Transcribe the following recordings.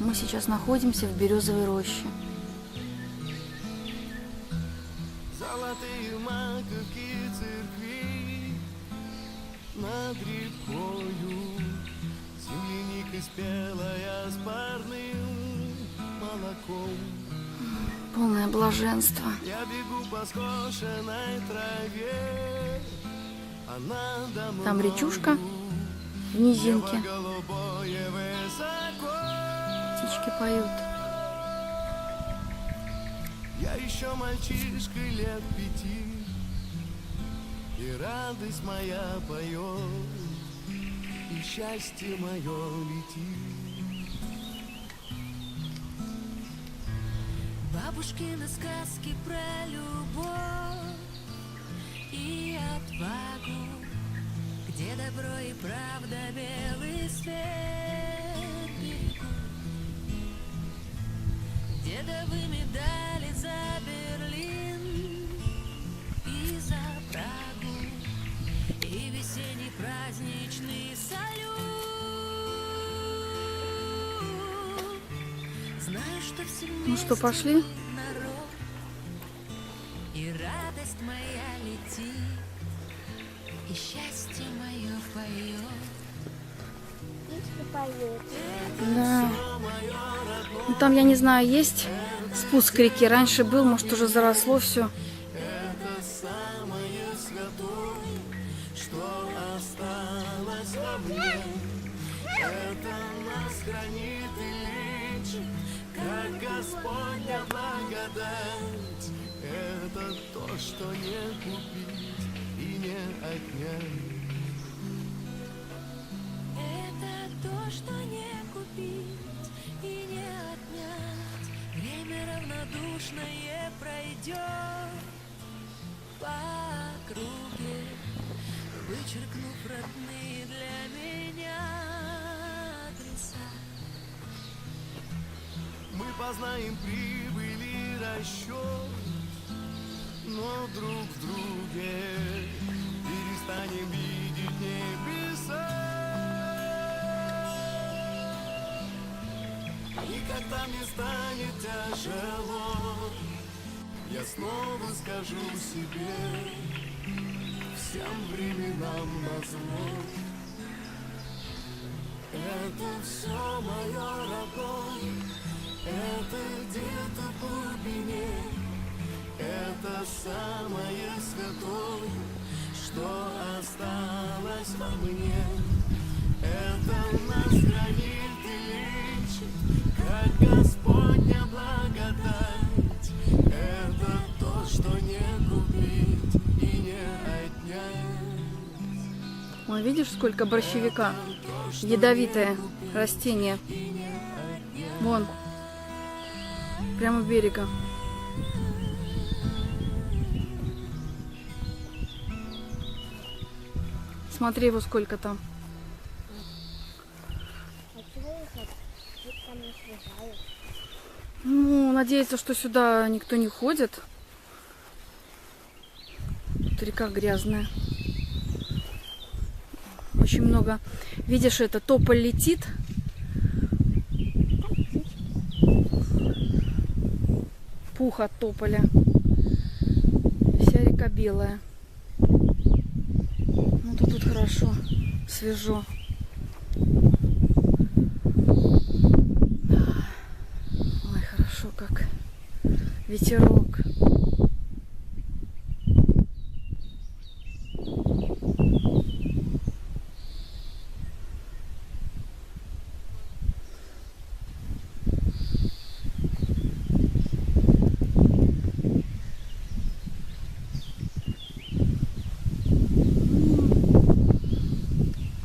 Мы сейчас находимся в березовой роще. Золотые маковки церкви над рекою, земляника спелая с парным молоком. Полное блаженство. Я бегу по скошенной траве, а надо мной Там речушка в низинке. небо голубое высоко. Птички поют. Я еще мальчишка лет 5, и радость моя поет, и счастье мое летит. Бабушкины сказки про любовь и отвагу, где добро и правда белый свет берегут, дедовы медали за Берлин и за Прагу, и весенний праздничный салют. Знаю, что все Ну что, вместе пошли? народ, и радость моя летит, и счастье мое поет. Да. Ну, там, я не знаю, есть спуск к реке. Раньше был, может, уже заросло все. Это самое святое, что осталось во мне. Это нас хранит и лечит, как Господня благодать. Это то, что не купить и не отнять. Это то, что не купить и не отнять. Время равнодушное пройдет по округе, вычеркнув родные для меня адреса. Мы познаем прибыль и расчет, но друг в друге перестанем видеть небеса. И когда мне станет тяжело, я снова скажу себе, всем временам назло. Это все мое родное, это где-то в глубине, это самое святое, что осталось во мне. Это нас хранит и лечит, как Господня благодать. Это то, что не купить и не отнять. Ой, видишь, сколько борщевика? Ядовитое растение. Вон. Прямо у берега. Смотри, его сколько там. Ну, надеяться, что сюда никто не ходит. Тут река грязная. Очень много. Видишь, это тополь летит. Пух от тополя. Вся река белая. Ну, тут хорошо, свежо. Ой, хорошо как. Ветерок.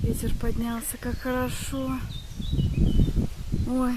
Ветер поднялся, как хорошо. Ой.